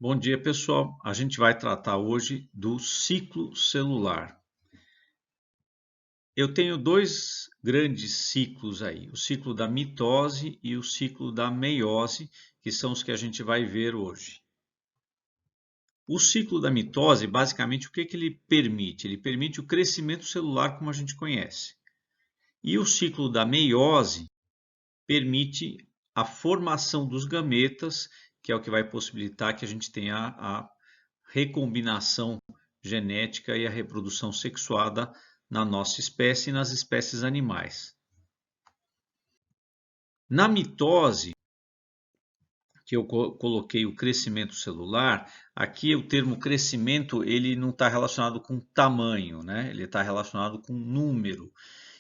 Bom dia, pessoal. A gente vai tratar hoje do ciclo celular. Eu tenho dois grandes ciclos aí, o ciclo da mitose e o ciclo da meiose, que são os que a gente vai ver hoje. O ciclo da mitose, basicamente, o que ele permite? Ele permite o crescimento celular como a gente conhece. E o ciclo da meiose permite a formação dos gametas, que é o que vai possibilitar que a gente tenha a recombinação genética e a reprodução sexuada na nossa espécie e nas espécies animais. Na mitose, que eu coloquei o crescimento celular, aqui o termo crescimento ele não está relacionado com tamanho, né? Ele está relacionado com número.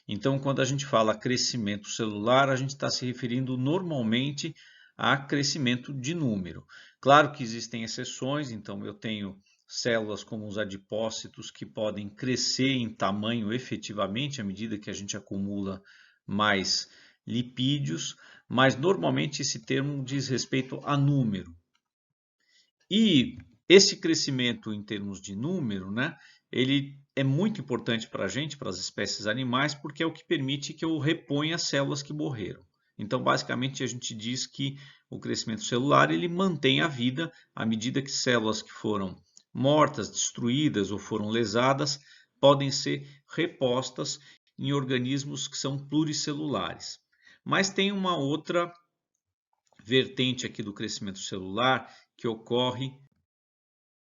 Então, quando a gente fala crescimento celular, a gente está se referindo normalmente a crescimento de número. Claro que existem exceções, então eu tenho células como os adipócitos que podem crescer em tamanho efetivamente à medida que a gente acumula mais lipídios, mas normalmente esse termo diz respeito a número. E esse crescimento em termos de número, né, ele é muito importante para a gente, para as espécies animais, porque é o que permite que eu reponha as células que morreram. Então, basicamente, a gente diz que o crescimento celular ele mantém a vida à medida que células que foram mortas, destruídas ou foram lesadas podem ser repostas em organismos que são pluricelulares. Mas tem uma outra vertente aqui do crescimento celular que ocorre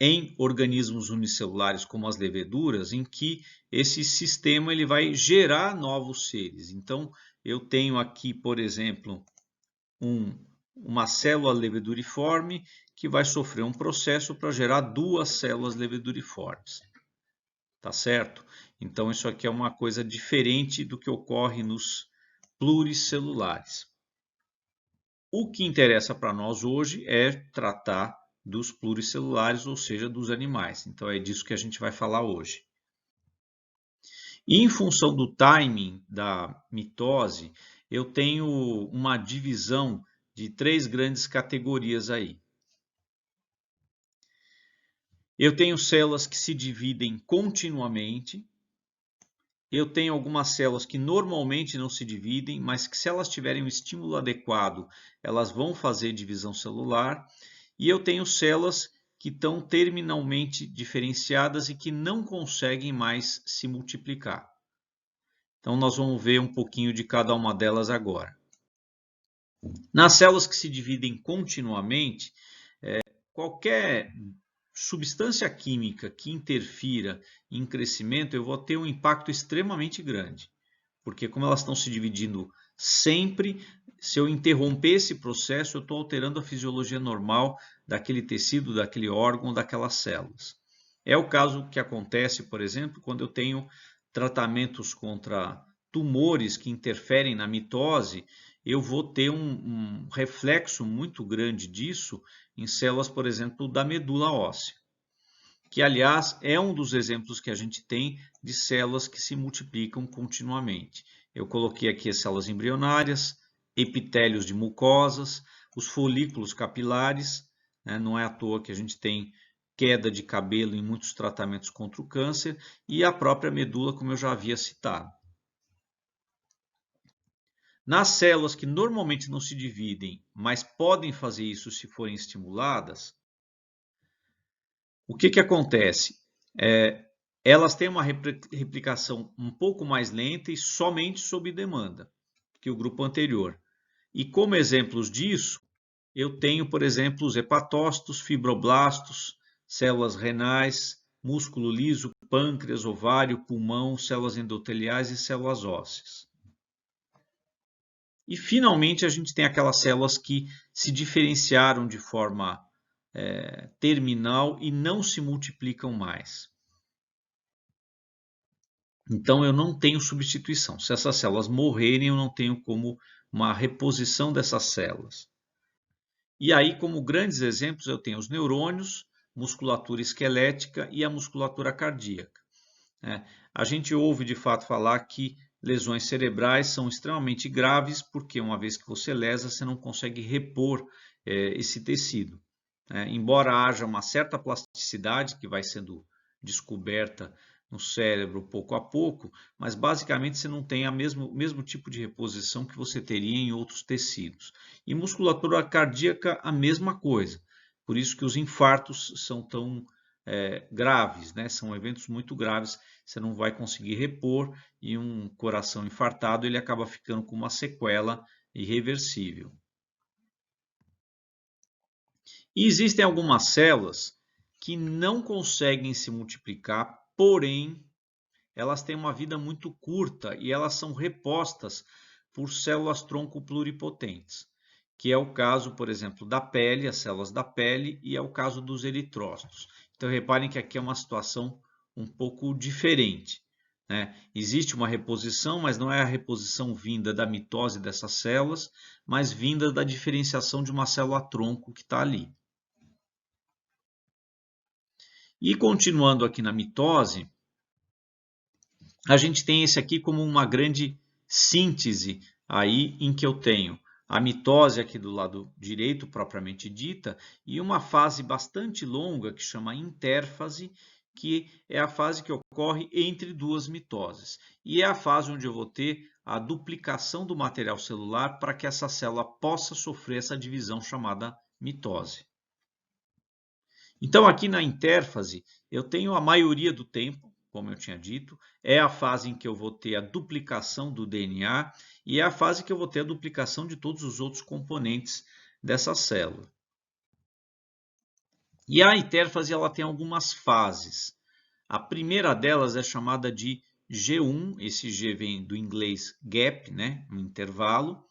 em organismos unicelulares como as leveduras, em que esse sistema ele vai gerar novos seres. Então, eu tenho aqui, por exemplo, uma célula leveduriforme que vai sofrer um processo para gerar duas células leveduriformes. Tá certo? Então, isso aqui é uma coisa diferente do que ocorre nos pluricelulares. O que interessa para nós hoje é tratar dos pluricelulares, ou seja, dos animais. Então é disso que a gente vai falar hoje. E em função do timing da mitose, eu tenho uma divisão de três grandes categorias aí. Eu tenho células que se dividem continuamente. Eu tenho algumas células que normalmente não se dividem, mas que se elas tiverem um estímulo adequado, elas vão fazer divisão celular. E eu tenho células que estão terminalmente diferenciadas e que não conseguem mais se multiplicar. Então, nós vamos ver um pouquinho de cada uma delas agora. Nas células que se dividem continuamente, qualquer substância química que interfira em crescimento, eu vou ter um impacto extremamente grande. Porque como elas estão se dividindo sempre, se eu interromper esse processo, eu estou alterando a fisiologia normal daquele tecido, daquele órgão, daquelas células. É o caso que acontece, por exemplo, quando eu tenho tratamentos contra tumores que interferem na mitose, eu vou ter um reflexo muito grande disso em células, por exemplo, da medula óssea, que aliás é um dos exemplos que a gente tem de células que se multiplicam continuamente. Eu coloquei aqui as células embrionárias, epitélios de mucosas, os folículos capilares, né? Não é à toa que a gente tem queda de cabelo em muitos tratamentos contra o câncer, e a própria medula, como eu já havia citado. Nas células que normalmente não se dividem, mas podem fazer isso se forem estimuladas, o que acontece? Elas têm uma replicação um pouco mais lenta e somente sob demanda que o grupo anterior. E como exemplos disso, eu tenho, por exemplo, os hepatócitos, fibroblastos, células renais, músculo liso, pâncreas, ovário, pulmão, células endoteliais e células ósseas. E finalmente a gente tem aquelas células que se diferenciaram de forma terminal e não se multiplicam mais. Então eu não tenho substituição. Se essas células morrerem, eu não tenho como uma reposição dessas células. E aí, como grandes exemplos, eu tenho os neurônios, musculatura esquelética e a musculatura cardíaca. A gente ouve de fato falar que lesões cerebrais são extremamente graves, porque uma vez que você lesa, você não consegue repor esse tecido. embora haja uma certa plasticidade que vai sendo descoberta no cérebro pouco a pouco, mas basicamente você não tem o mesmo tipo de reposição que você teria em outros tecidos. E musculatura cardíaca, a mesma coisa. Por isso que os infartos são tão graves, né? São eventos muito graves, você não vai conseguir repor, e um coração infartado ele acaba ficando com uma sequela irreversível. E existem algumas células que não conseguem se multiplicar, porém elas têm uma vida muito curta e elas são repostas por células-tronco pluripotentes, que é o caso, por exemplo, da pele, as células da pele, e é o caso dos eritrócitos. Então reparem que aqui é uma situação um pouco diferente, né? Existe uma reposição, mas não é a reposição vinda da mitose dessas células, mas vinda da diferenciação de uma célula-tronco que está ali. E continuando aqui na mitose, a gente tem esse aqui como uma grande síntese aí em que eu tenho a mitose aqui do lado direito propriamente dita e uma fase bastante longa que chama intérfase, que é a fase que ocorre entre duas mitoses. E é a fase onde eu vou ter a duplicação do material celular para que essa célula possa sofrer essa divisão chamada mitose. Então, aqui na intérfase, eu tenho a maioria do tempo, como eu tinha dito, é a fase em que eu vou ter a duplicação do DNA e é a fase que eu vou ter a duplicação de todos os outros componentes dessa célula. E a intérfase ela tem algumas fases. A primeira delas é chamada de G1, esse G vem do inglês gap, né, um intervalo,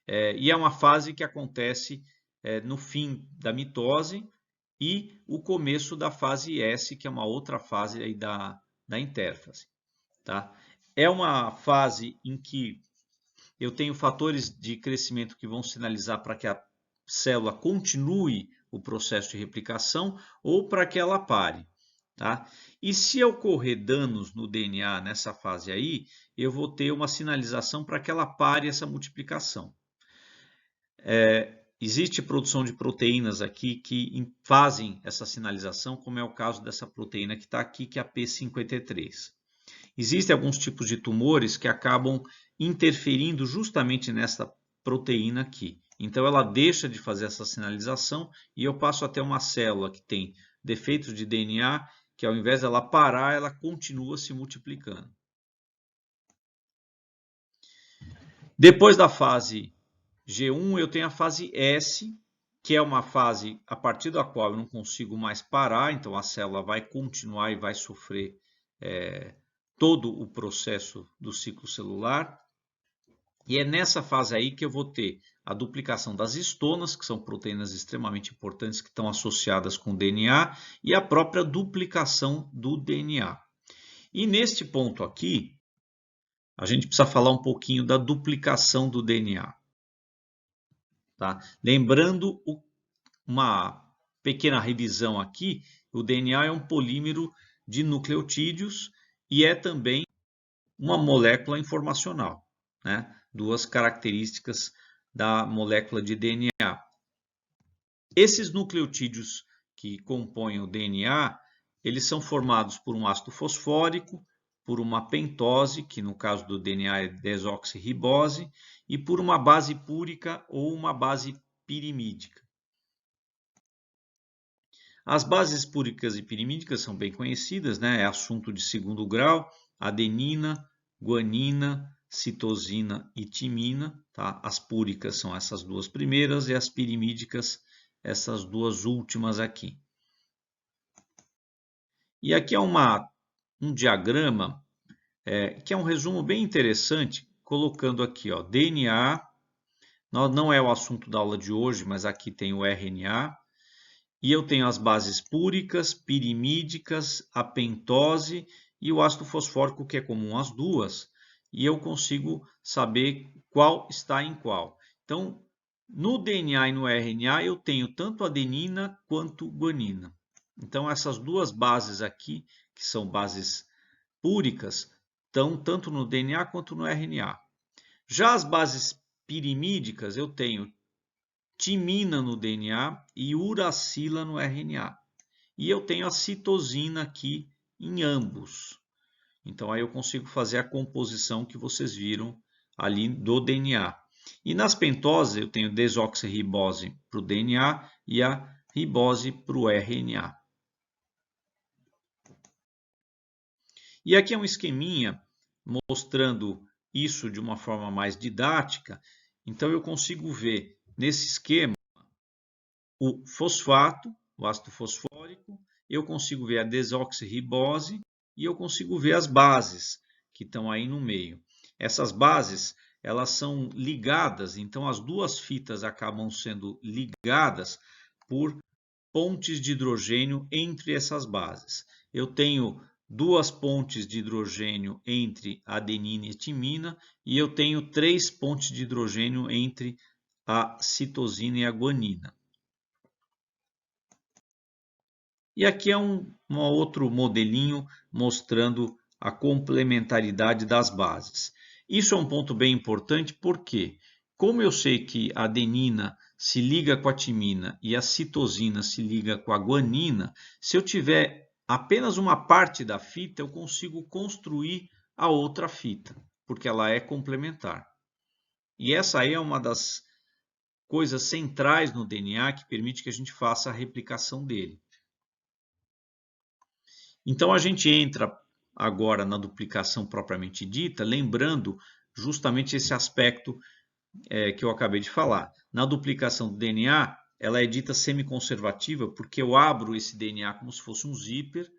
e é uma fase que acontece no fim da mitose, e o começo da fase S, que é uma outra fase aí da intérfase. Tá? É uma fase em que eu tenho fatores de crescimento que vão sinalizar para que a célula continue o processo de replicação ou para que ela pare. Tá? E se ocorrer danos no DNA nessa fase aí, eu vou ter uma sinalização para que ela pare essa multiplicação. Existe produção de proteínas aqui que fazem essa sinalização, como é o caso dessa proteína que está aqui, que é a P53. Existem alguns tipos de tumores que acabam interferindo justamente nessa proteína aqui. Então ela deixa de fazer essa sinalização e eu passo a ter uma célula que tem defeitos de DNA, que ao invés dela parar, ela continua se multiplicando. Depois da fase G1, eu tenho a fase S, que é uma fase a partir da qual eu não consigo mais parar, então a célula vai continuar e vai sofrer todo o processo do ciclo celular. E é nessa fase aí que eu vou ter a duplicação das histonas, que são proteínas extremamente importantes que estão associadas com o DNA, e a própria duplicação do DNA. E neste ponto aqui, a gente precisa falar um pouquinho da duplicação do DNA. Tá? Lembrando uma pequena revisão aqui, o DNA é um polímero de nucleotídeos e é também uma molécula informacional, né? Duas características da molécula de DNA. Esses nucleotídeos que compõem o DNA, eles são formados por um ácido fosfórico, por uma pentose, que no caso do DNA é desoxirribose, e por uma base púrica ou uma base pirimídica. As bases púricas e pirimídicas são bem conhecidas, né? É assunto de segundo grau: adenina, guanina, citosina e timina. Tá? As púricas são essas duas primeiras e as pirimídicas essas duas últimas aqui. E aqui é um diagrama que é um resumo bem interessante, colocando aqui, ó, DNA, não é o assunto da aula de hoje, mas aqui tem o RNA, e eu tenho as bases púricas, pirimídicas, a pentose e o ácido fosfórico, que é comum às duas, e eu consigo saber qual está em qual. Então, no DNA e no RNA, eu tenho tanto adenina quanto guanina. Então, essas duas bases aqui, que são bases púricas, estão tanto no DNA quanto no RNA. Já as bases pirimídicas, eu tenho timina no DNA e uracila no RNA. E eu tenho a citosina aqui em ambos. Então aí eu consigo fazer a composição que vocês viram ali do DNA. E nas pentoses eu tenho desoxirribose para o DNA e a ribose para o RNA. E aqui é um esqueminha mostrando isso de uma forma mais didática. Então eu consigo ver nesse esquema o fosfato, o ácido fosfórico, eu consigo ver a desoxirribose e eu consigo ver as bases que estão aí no meio. Essas bases, elas são ligadas, então as duas fitas acabam sendo ligadas por pontes de hidrogênio entre essas bases. Eu tenho duas pontes de hidrogênio entre adenina e timina e eu tenho 3 pontes de hidrogênio entre a citosina e a guanina. E aqui é um outro modelinho mostrando a complementaridade das bases. Isso é um ponto bem importante porque, como eu sei que a adenina se liga com a timina e a citosina se liga com a guanina, se eu tiver apenas uma parte da fita, eu consigo construir a outra fita, porque ela é complementar. E essa aí é uma das coisas centrais no DNA que permite que a gente faça a replicação dele. Então a gente entra agora na duplicação propriamente dita, lembrando justamente esse aspecto que eu acabei de falar. Na duplicação do DNA, ela é dita semiconservativa porque eu abro esse DNA como se fosse um zíper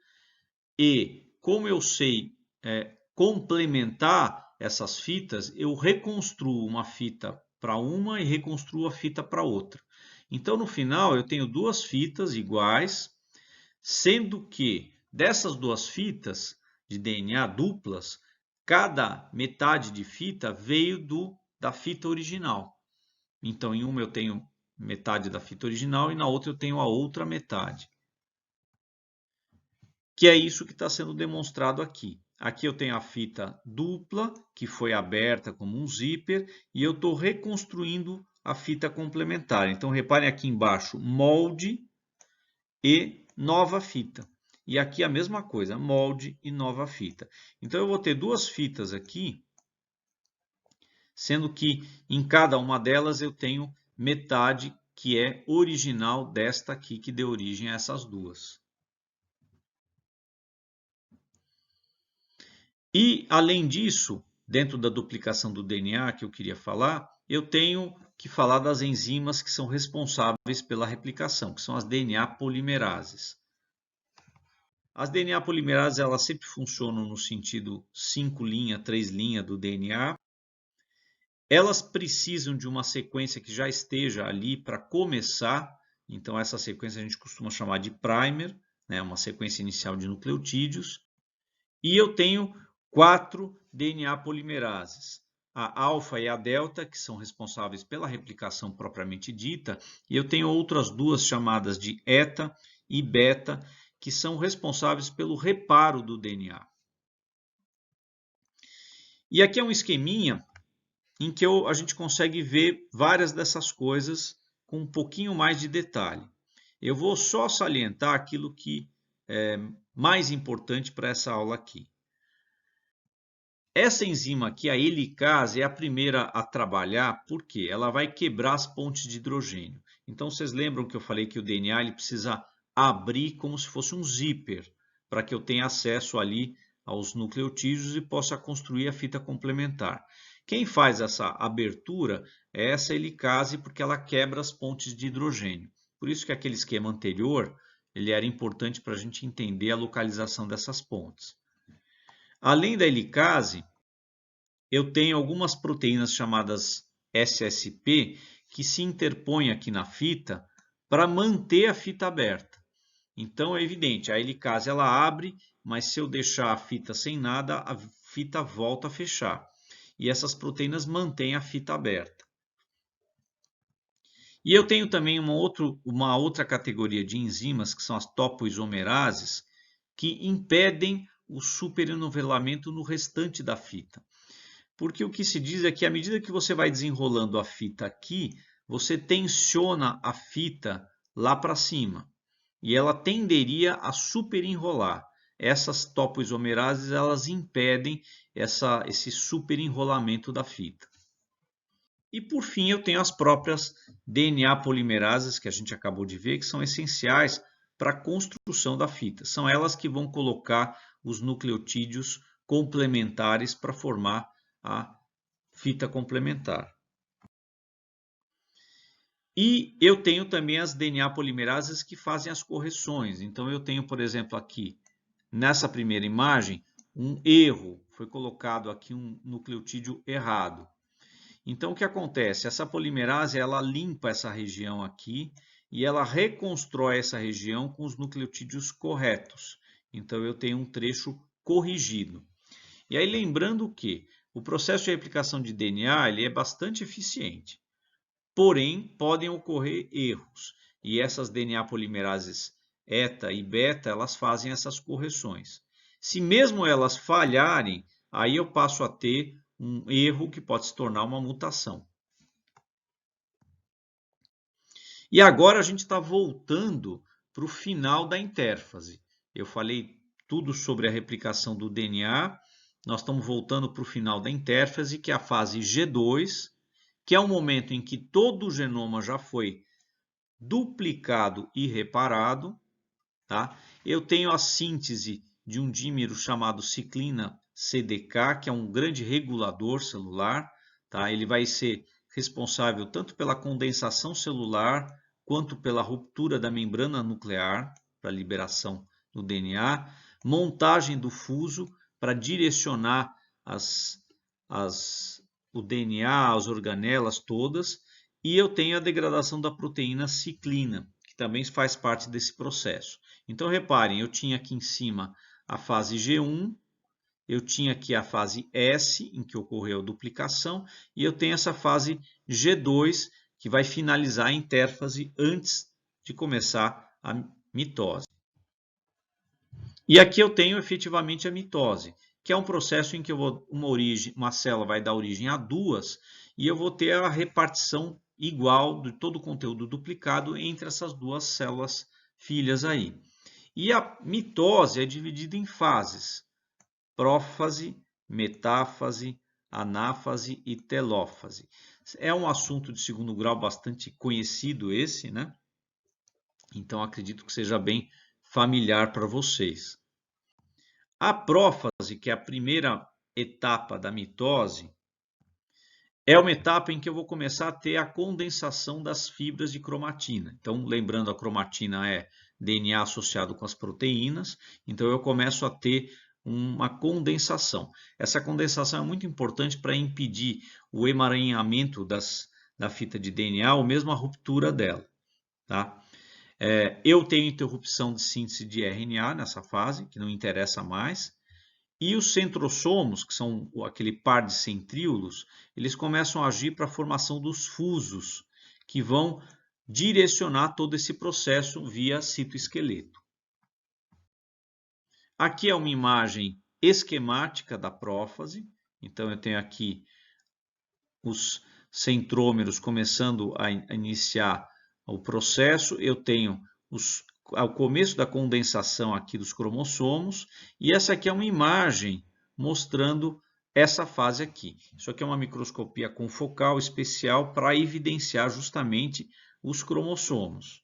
e, como eu sei complementar essas fitas, eu reconstruo uma fita para uma e reconstruo a fita para outra. Então, no final, eu tenho duas fitas iguais, sendo que dessas duas fitas de DNA duplas, cada metade de fita veio da fita original. Então, em uma eu tenho metade da fita original e na outra eu tenho a outra metade. Que é isso que está sendo demonstrado aqui. Aqui eu tenho a fita dupla, que foi aberta como um zíper, e eu estou reconstruindo a fita complementar. Então, reparem aqui embaixo, molde e nova fita. E aqui a mesma coisa, molde e nova fita. Então, eu vou ter duas fitas aqui, sendo que em cada uma delas eu tenho metade que é original desta aqui, que deu origem a essas duas. E, além disso, dentro da duplicação do DNA que eu queria falar, eu tenho que falar das enzimas que são responsáveis pela replicação, que são as DNA polimerases. As DNA polimerases elas sempre funcionam no sentido 5' 3' do DNA. Elas precisam de uma sequência que já esteja ali para começar. Então, essa sequência a gente costuma chamar de primer, né? Uma sequência inicial de nucleotídeos. E eu tenho 4 DNA polimerases. A alfa e a delta, que são responsáveis pela replicação propriamente dita. E eu tenho outras duas chamadas de eta e beta, que são responsáveis pelo reparo do DNA. E aqui é um esqueminha em que a gente consegue ver várias dessas coisas com um pouquinho mais de detalhe. Eu vou só salientar aquilo que é mais importante para essa aula aqui. Essa enzima aqui, a helicase, é a primeira a trabalhar porque ela vai quebrar as pontes de hidrogênio. Então, vocês lembram que eu falei que o DNA ele precisa abrir como se fosse um zíper, para que eu tenha acesso ali aos nucleotídeos e possa construir a fita complementar. Quem faz essa abertura é essa helicase, porque ela quebra as pontes de hidrogênio. Por isso que aquele esquema anterior ele era importante para a gente entender a localização dessas pontes. Além da helicase, eu tenho algumas proteínas chamadas SSP que se interpõem aqui na fita para manter a fita aberta. Então é evidente, a helicase ela abre, mas se eu deixar a fita sem nada, a fita volta a fechar. E essas proteínas mantêm a fita aberta. E eu tenho também uma outra categoria de enzimas, que são as topoisomerases, que impedem o superenovelamento no restante da fita. Porque o que se diz é que à medida que você vai desenrolando a fita aqui, você tensiona a fita lá para cima e ela tenderia a superenrolar. Essas topoisomerases elas impedem esse superenrolamento da fita. E por fim eu tenho as próprias DNA polimerases que a gente acabou de ver, que são essenciais para a construção da fita. São elas que vão colocar os nucleotídeos complementares para formar a fita complementar. E eu tenho também as DNA polimerases que fazem as correções. Então eu tenho, por exemplo, aqui nessa primeira imagem, um erro. Foi colocado aqui um nucleotídeo errado. Então o que acontece? Essa polimerase ela limpa essa região aqui e ela reconstrói essa região com os nucleotídeos corretos. Então eu tenho um trecho corrigido. E aí lembrando que o processo de replicação de DNA ele é bastante eficiente. Porém, podem ocorrer erros. E essas DNA polimerases eta e beta, elas fazem essas correções. Se mesmo elas falharem, aí eu passo a ter um erro que pode se tornar uma mutação. E agora a gente está voltando para o final da intérfase. Eu falei tudo sobre a replicação do DNA. Nós estamos voltando para o final da intérfase, que é a fase G2, que é o momento em que todo o genoma já foi duplicado e reparado. Tá? Eu tenho a síntese de um dímero chamado ciclina CDK, que é um grande regulador celular. Tá? Ele vai ser responsável tanto pela condensação celular quanto pela ruptura da membrana nuclear para a liberação do DNA, montagem do fuso para direcionar o DNA, as organelas todas, e eu tenho a degradação da proteína ciclina, que também faz parte desse processo. Então, reparem, eu tinha aqui em cima a fase G1, eu tinha aqui a fase S, em que ocorreu a duplicação, e eu tenho essa fase G2, que vai finalizar a intérfase antes de começar a mitose. E aqui eu tenho efetivamente a mitose, que é um processo em que uma célula vai dar origem a duas, e eu vou ter a repartição igual de todo o conteúdo duplicado entre essas duas células filhas aí. E a mitose é dividida em fases: prófase, metáfase, anáfase e telófase. É um assunto de segundo grau bastante conhecido esse, né? Então acredito que seja bem familiar para vocês. A prófase, que é a primeira etapa da mitose, é uma etapa em que eu vou começar a ter a condensação das fibras de cromatina. Então, lembrando, a cromatina é DNA associado com as proteínas, então eu começo a ter uma condensação. Essa condensação é muito importante para impedir o emaranhamento da fita de DNA ou mesmo a ruptura dela. Tá? Eu tenho interrupção de síntese de RNA nessa fase, que não interessa mais. E os centrossomos, que são aquele par de centríolos, eles começam a agir para a formação dos fusos, que vão direcionar todo esse processo via citoesqueleto. Aqui é uma imagem esquemática da prófase. Então, eu tenho aqui os centrômeros começando a iniciar o processo. Eu tenho ao começo da condensação aqui dos cromossomos, e essa aqui é uma imagem mostrando essa fase aqui. Isso aqui é uma microscopia confocal especial para evidenciar justamente os cromossomos.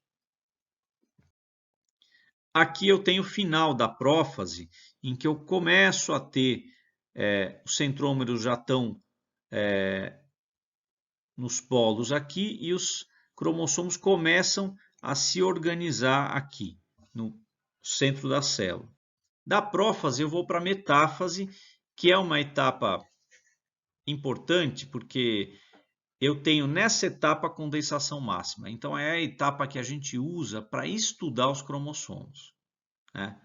Aqui eu tenho o final da prófase, em que eu começo a ter, os centrômeros já estão nos polos aqui, e os cromossomos começam a se organizar aqui, no centro da célula. Da prófase eu vou para a metáfase, que é uma etapa importante, porque eu tenho nessa etapa a condensação máxima. Então é a etapa que a gente usa para estudar os cromossomos, né?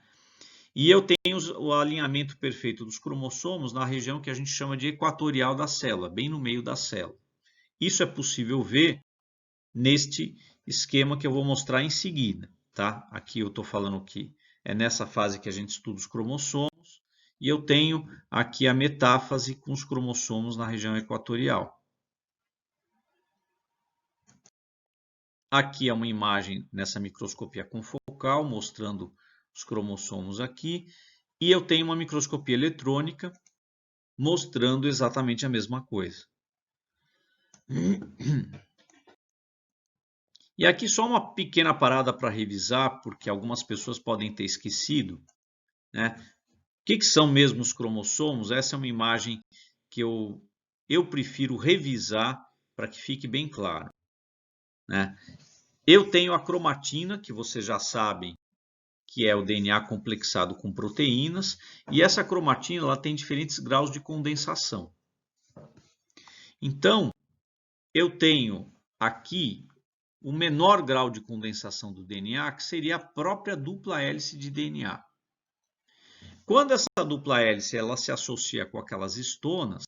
E eu tenho o alinhamento perfeito dos cromossomos na região que a gente chama de equatorial da célula, bem no meio da célula. Isso é possível ver neste esquema que eu vou mostrar em seguida. Tá? Aqui eu estou falando que é nessa fase que a gente estuda os cromossomos, e eu tenho aqui a metáfase com os cromossomos na região equatorial. Aqui é uma imagem nessa microscopia confocal, mostrando os cromossomos aqui. E eu tenho uma microscopia eletrônica, mostrando exatamente a mesma coisa. E aqui só uma pequena parada para revisar, porque algumas pessoas podem ter esquecido, né? O que são mesmo os cromossomos? Essa é uma imagem que eu prefiro revisar para que fique bem claro, né? Eu tenho a cromatina, que vocês já sabem que é o DNA complexado com proteínas, e essa cromatina ela tem diferentes graus de condensação. Então, eu tenho aqui o menor grau de condensação do DNA, que seria a própria dupla hélice de DNA. Quando essa dupla hélice ela se associa com aquelas histonas,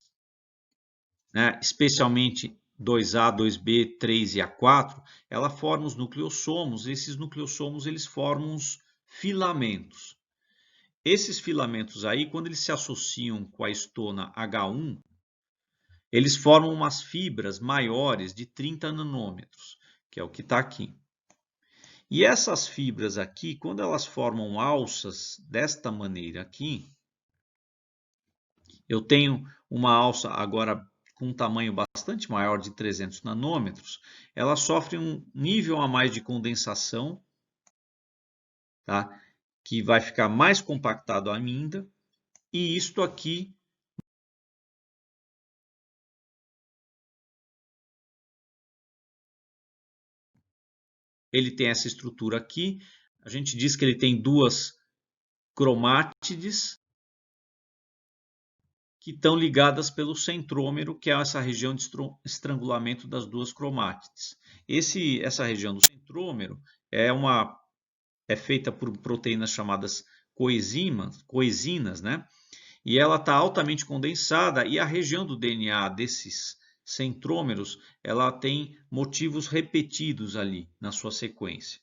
né, especialmente 2A, 2B, 3 e A4, ela forma os nucleossomos. Esses nucleossomos eles formam os filamentos. Esses filamentos aí, quando eles se associam com a histona H1, eles formam umas fibras maiores de 30 nanômetros, que é o que está aqui. E essas fibras aqui, quando elas formam alças desta maneira aqui, eu tenho uma alça agora com um tamanho bastante maior de 300 nanômetros, ela sofre um nível a mais de condensação, tá? Que vai ficar mais compactado ainda, e isto aqui ele tem essa estrutura aqui. A gente diz que ele tem duas cromátides que estão ligadas pelo centrômero, que é essa região de estrangulamento das duas cromátides. Essa região do centrômero é feita por proteínas chamadas coenzinas, né? E ela está altamente condensada, e a região do DNA desses centrômeros ela tem motivos repetidos ali na sua sequência.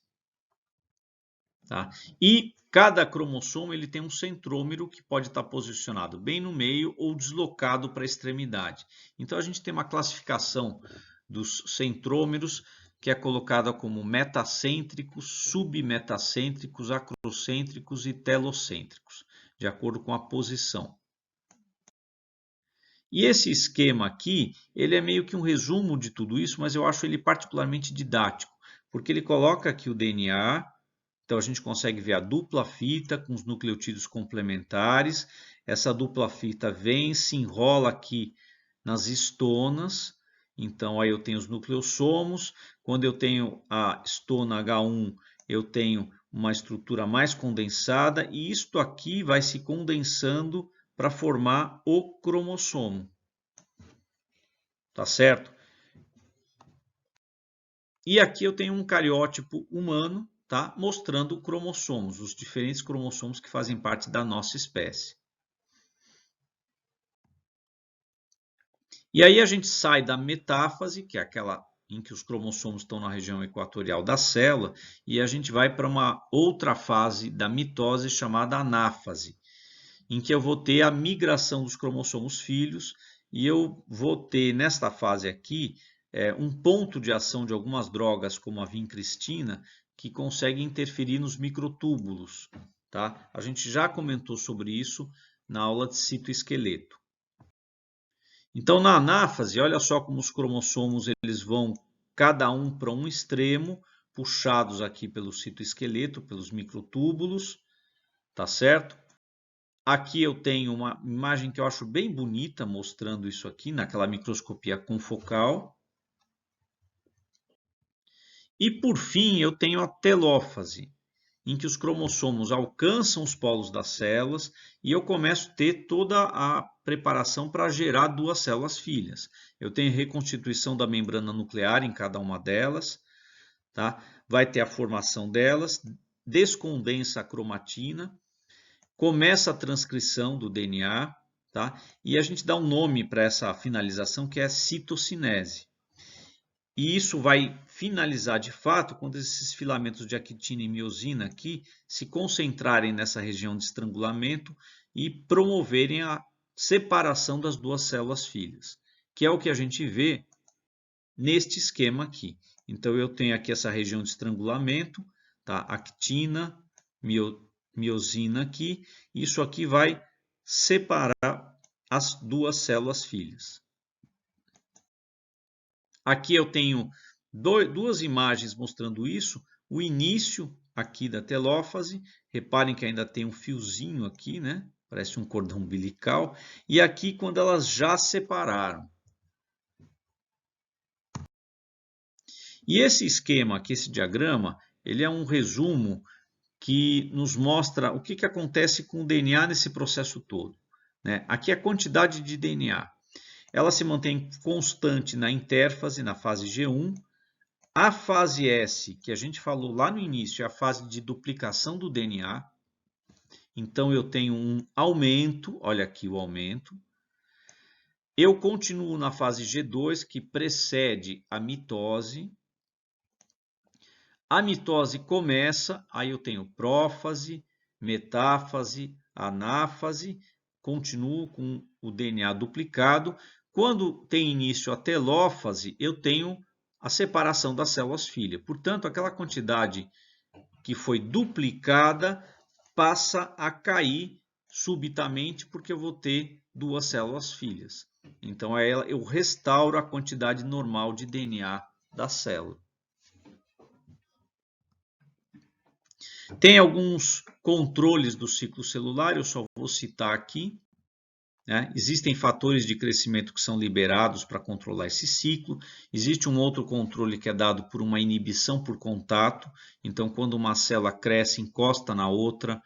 Tá? E cada cromossomo ele tem um centrômero que pode estar posicionado bem no meio ou deslocado para a extremidade. Então a gente tem uma classificação dos centrômeros que é colocada como metacêntricos, submetacêntricos, acrocêntricos e telocêntricos, de acordo com a posição. E esse esquema aqui, ele é meio que um resumo de tudo isso, mas eu acho ele particularmente didático, porque ele coloca aqui o DNA. Então, a gente consegue ver a dupla fita com os nucleotídeos complementares. Essa dupla fita vem, se enrola aqui nas histonas. Então, aí eu tenho os nucleossomos. Quando eu tenho a histona H1, eu tenho uma estrutura mais condensada. E isto aqui vai se condensando para formar o cromossomo. Tá certo? E aqui eu tenho um cariótipo humano, tá? Mostrando cromossomos, os diferentes cromossomos que fazem parte da nossa espécie. E aí a gente sai da metáfase, que é aquela em que os cromossomos estão na região equatorial da célula, e a gente vai para uma outra fase da mitose chamada anáfase, em que eu vou ter a migração dos cromossomos filhos, e eu vou ter nesta fase aqui um ponto de ação de algumas drogas, como a vincristina, que consegue interferir nos microtúbulos. Tá? A gente já comentou sobre isso na aula de citoesqueleto. Então, na anáfase, olha só como os cromossomos eles vão cada um para um extremo, puxados aqui pelo citoesqueleto, pelos microtúbulos, tá certo? Aqui eu tenho uma imagem que eu acho bem bonita, mostrando isso aqui, naquela microscopia confocal. E por fim, eu tenho a telófase, em que os cromossomos alcançam os polos das células e eu começo a ter toda a preparação para gerar duas células filhas. Eu tenho reconstituição da membrana nuclear em cada uma delas, tá? Vai ter a formação delas, descondensa a cromatina, começa a transcrição do DNA, tá? E a gente dá um nome para essa finalização que é citocinese. E isso vai finalizar de fato quando esses filamentos de actina e miosina aqui se concentrarem nessa região de estrangulamento e promoverem a separação das duas células filhas, que é o que a gente vê neste esquema aqui. Então, eu tenho aqui essa região de estrangulamento, tá? Actina, miosina aqui. Isso aqui vai separar as duas células filhas. Aqui eu tenho duas imagens mostrando isso. O início aqui da telófase. Reparem que ainda tem um fiozinho aqui, né? Parece um cordão umbilical. E aqui quando elas já separaram. E esse esquema aqui, esse diagrama, ele é um resumo que nos mostra o que acontece com o DNA nesse processo todo, né? Aqui a quantidade de DNA. Ela se mantém constante na intérfase, na fase G1. A fase S, que a gente falou lá no início, é a fase de duplicação do DNA. Então, eu tenho um aumento, olha aqui o aumento. Eu continuo na fase G2, que precede a mitose. A mitose começa, aí eu tenho prófase, metáfase, anáfase, continuo com o DNA duplicado. Quando tem início a telófase, eu tenho a separação das células filha. Portanto, aquela quantidade que foi duplicada passa a cair subitamente porque eu vou ter duas células filhas. Então, eu restauro a quantidade normal de DNA da célula. Tem alguns controles do ciclo celular, eu só vou citar aqui. Né? Existem fatores de crescimento que são liberados para controlar esse ciclo. Existe um outro controle que é dado por uma inibição por contato. Então, quando uma célula cresce, encosta na outra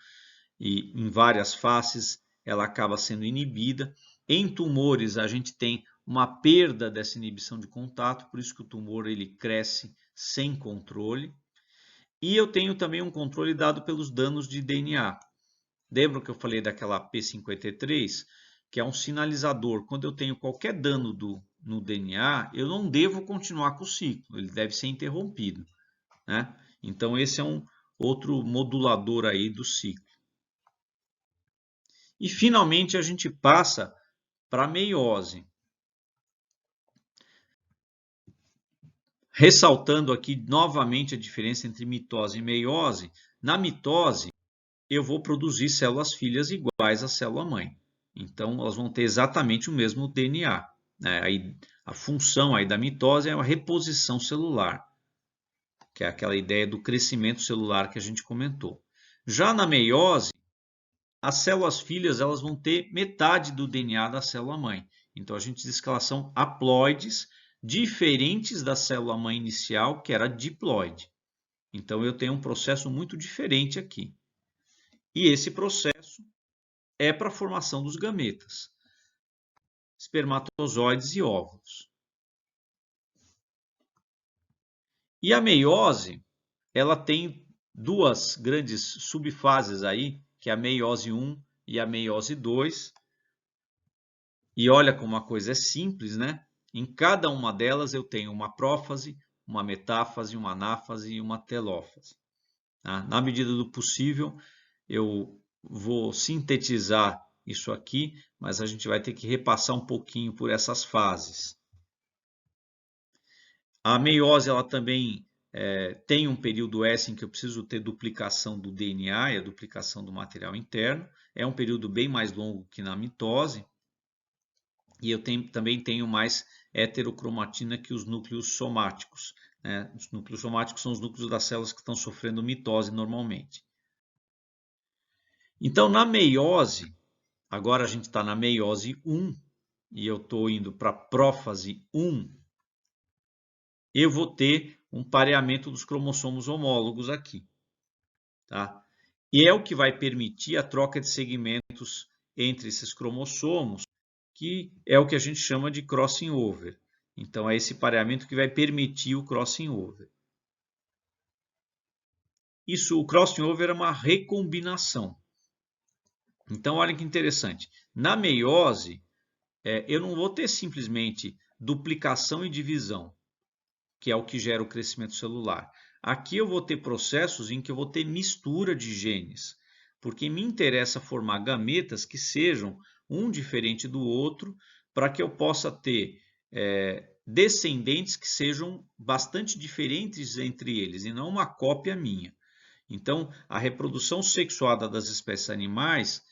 e em várias faces, ela acaba sendo inibida. Em tumores, a gente tem uma perda dessa inibição de contato, por isso que o tumor ele cresce sem controle. E eu tenho também um controle dado pelos danos de DNA. Lembram que eu falei daquela P53, que é um sinalizador. Quando eu tenho qualquer dano no DNA, eu não devo continuar com o ciclo, ele deve ser interrompido. Né? Então, esse é um outro modulador aí do ciclo. E, finalmente, a gente passa para a meiose. Ressaltando aqui novamente a diferença entre mitose e meiose. Na mitose, eu vou produzir células filhas iguais à célula mãe. Então, elas vão ter exatamente o mesmo DNA. Né? Aí, a função aí da mitose é a reposição celular, que é aquela ideia do crescimento celular que a gente comentou. Já na meiose, as células filhas elas vão ter metade do DNA da célula mãe. Então, a gente diz que elas são haploides, diferentes da célula mãe inicial, que era diploide. Então, eu tenho um processo muito diferente aqui. E esse processo é para a formação dos gametas, espermatozoides e óvulos. E a meiose, ela tem duas grandes subfases aí, que é a meiose 1 e a meiose 2. E olha como a coisa é simples, né? Em cada uma delas eu tenho uma prófase, uma metáfase, uma anáfase e uma telófase. Tá? Na medida do possível, eu vou sintetizar isso aqui, mas a gente vai ter que repassar um pouquinho por essas fases. A meiose ela também tem um período S em que eu preciso ter duplicação do DNA e a duplicação do material interno. É um período bem mais longo que na mitose. E eu também tenho mais heterocromatina que os núcleos somáticos. Né? Os núcleos somáticos são os núcleos das células que estão sofrendo mitose normalmente. Então, na meiose, agora a gente está na meiose 1 e eu estou indo para a prófase 1, eu vou ter um pareamento dos cromossomos homólogos aqui. Tá? E é o que vai permitir a troca de segmentos entre esses cromossomos, que é o que a gente chama de crossing over. Então, é esse pareamento que vai permitir o crossing over. O crossing over é uma recombinação. Então, olha que interessante. Na meiose, eu não vou ter simplesmente duplicação e divisão, que é o que gera o crescimento celular. Aqui eu vou ter processos em que eu vou ter mistura de genes, porque me interessa formar gametas que sejam um diferente do outro, para que eu possa ter descendentes que sejam bastante diferentes entre eles e não uma cópia minha. Então, a reprodução sexuada das espécies animais,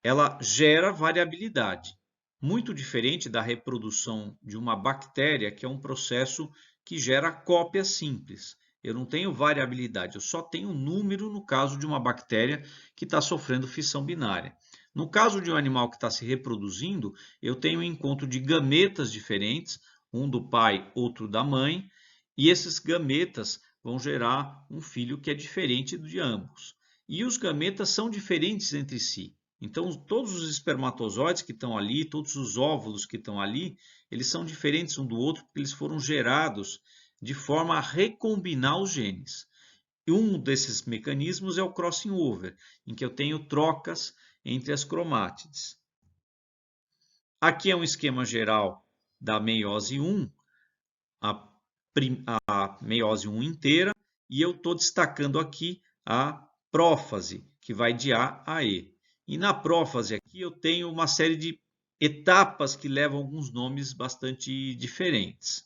ela gera variabilidade, muito diferente da reprodução de uma bactéria, que é um processo que gera cópia simples. Eu não tenho variabilidade, eu só tenho número no caso de uma bactéria que está sofrendo fissão binária. No caso de um animal que está se reproduzindo, eu tenho um encontro de gametas diferentes, um do pai, outro da mãe, e esses gametas vão gerar um filho que é diferente de ambos. E os gametas são diferentes entre si. Então, todos os espermatozoides que estão ali, todos os óvulos que estão ali, eles são diferentes um do outro porque eles foram gerados de forma a recombinar os genes. E um desses mecanismos é o crossing over, em que eu tenho trocas entre as cromátides. Aqui é um esquema geral da meiose 1, a meiose 1 inteira, e eu estou destacando aqui a prófase, que vai de A a E. E na prófase aqui eu tenho uma série de etapas que levam alguns nomes bastante diferentes.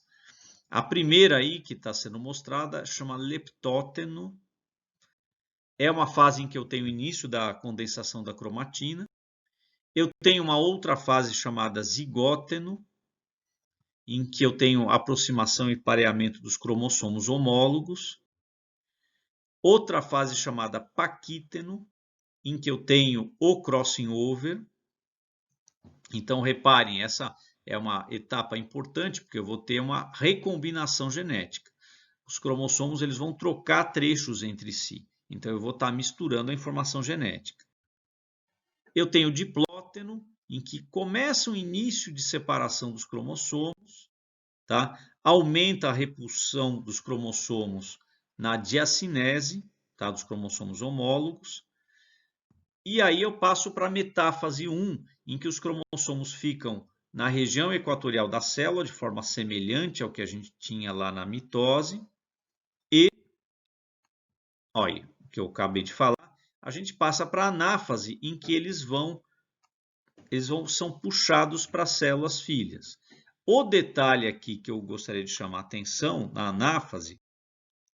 A primeira aí que está sendo mostrada chama leptóteno. É uma fase em que eu tenho o início da condensação da cromatina. Eu tenho uma outra fase chamada zigóteno, em que eu tenho aproximação e pareamento dos cromossomos homólogos. Outra fase chamada paquíteno, em que eu tenho o crossing over. Então, reparem, essa é uma etapa importante, porque eu vou ter uma recombinação genética. Os cromossomos eles vão trocar trechos entre si. Então, eu vou estar misturando a informação genética. Eu tenho o diplóteno, em que começa o início de separação dos cromossomos, tá? Aumenta a repulsão dos cromossomos na diacinese, tá? Dos cromossomos homólogos. E aí eu passo para a metáfase 1, em que os cromossomos ficam na região equatorial da célula, de forma semelhante ao que a gente tinha lá na mitose. E, olha, o que eu acabei de falar, a gente passa para a anáfase, em que eles são puxados para as células filhas. O detalhe aqui que eu gostaria de chamar a atenção na anáfase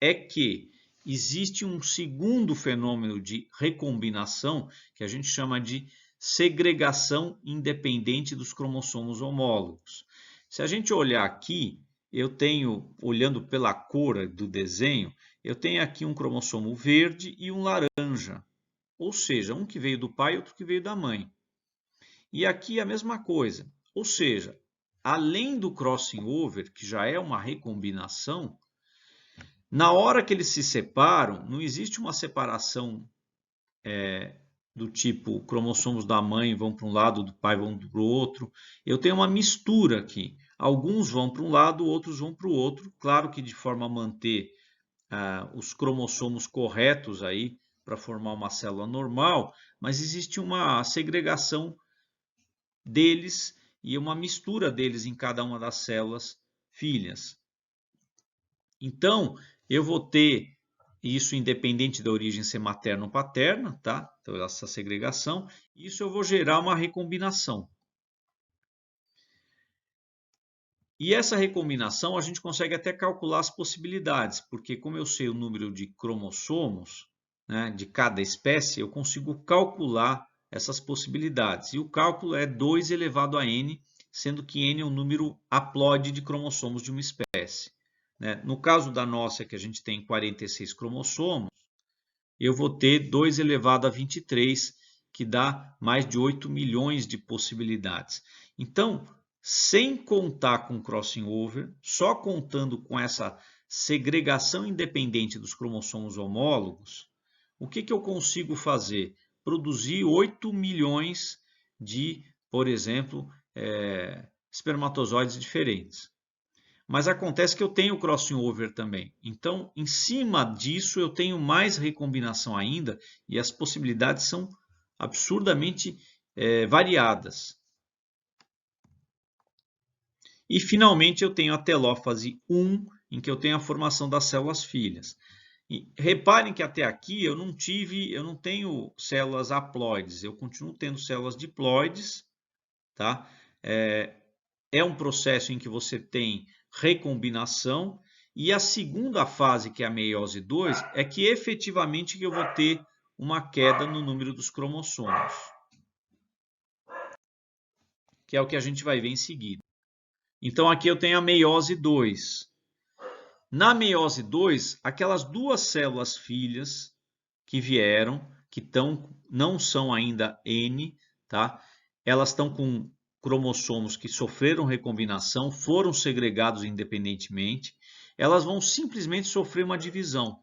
é que existe um segundo fenômeno de recombinação que a gente chama de segregação independente dos cromossomos homólogos. Se a gente olhar aqui, eu tenho, olhando pela cor do desenho, eu tenho aqui um cromossomo verde e um laranja, ou seja, um que veio do pai e outro que veio da mãe. E aqui a mesma coisa, ou seja, além do crossing over, que já é uma recombinação, na hora que eles se separam, não existe uma separação do tipo cromossomos da mãe vão para um lado, do pai vão para o outro. Eu tenho uma mistura aqui. Alguns vão para um lado, outros vão para o outro. Claro que de forma a manter os cromossomos corretos aí para formar uma célula normal, mas existe uma segregação deles e uma mistura deles em cada uma das células filhas. Então, eu vou ter isso independente da origem ser materna ou paterna, tá? Então, essa segregação. Isso eu vou gerar uma recombinação. E essa recombinação a gente consegue até calcular as possibilidades, porque como eu sei o número de cromossomos, né, de cada espécie, eu consigo calcular essas possibilidades. E o cálculo é 2 elevado a n, sendo que n é o número haploide de cromossomos de uma espécie. No caso da nossa, que a gente tem 46 cromossomos, eu vou ter 2 elevado a 23, que dá mais de 8 milhões de possibilidades. Então, sem contar com crossing over, só contando com essa segregação independente dos cromossomos homólogos, o que eu consigo fazer? Produzir 8 milhões de, por exemplo, espermatozoides diferentes. Mas acontece que eu tenho crossing over também. Então, em cima disso, eu tenho mais recombinação ainda e as possibilidades são absurdamente variadas. E, finalmente, eu tenho a telófase 1, em que eu tenho a formação das células filhas. E reparem que até aqui eu não tenho células haploides, eu continuo tendo células diploides, tá? é um processo em que você tem recombinação, e a segunda fase, que é a meiose 2, é que efetivamente eu vou ter uma queda no número dos cromossomos, que é o que a gente vai ver em seguida. Então aqui eu tenho a meiose 2. Na meiose 2, aquelas duas células filhas que vieram, que não são ainda N, tá? Elas estão com cromossomos que sofreram recombinação, foram segregados independentemente, elas vão simplesmente sofrer uma divisão.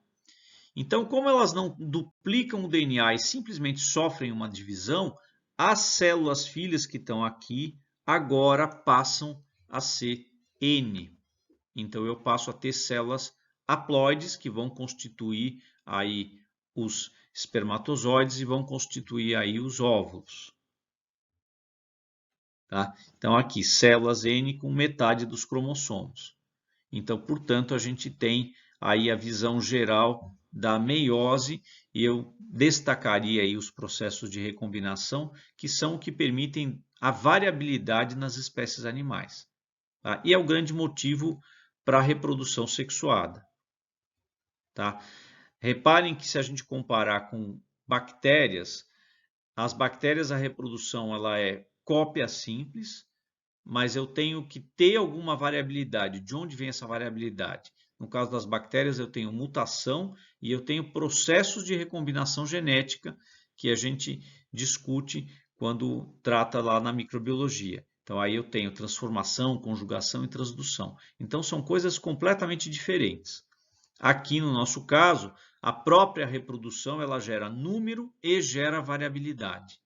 Então, como elas não duplicam o DNA e simplesmente sofrem uma divisão, as células filhas que estão aqui agora passam a ser N. Então, eu passo a ter células haploides que vão constituir aí os espermatozoides e vão constituir aí os óvulos. Tá? Então, aqui, células N com metade dos cromossomos. Então, portanto, a gente tem aí a visão geral da meiose, e eu destacaria aí os processos de recombinação, que são o que permitem a variabilidade nas espécies animais. Tá? E é o grande motivo para a reprodução sexuada. Tá? Reparem que se a gente comparar com bactérias, as bactérias, a reprodução ela é cópia simples, mas eu tenho que ter alguma variabilidade. De onde vem essa variabilidade? No caso das bactérias, eu tenho mutação e eu tenho processos de recombinação genética que a gente discute quando trata lá na microbiologia. Então, aí eu tenho transformação, conjugação e transdução. Então, são coisas completamente diferentes. Aqui, no nosso caso, a própria reprodução ela gera número e gera variabilidade.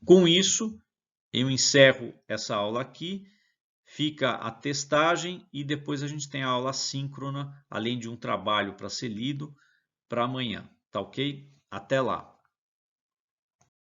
Com isso, eu encerro essa aula aqui, fica a testagem e depois a gente tem a aula síncrona, além de um trabalho para ser lido, para amanhã, tá ok? Até lá!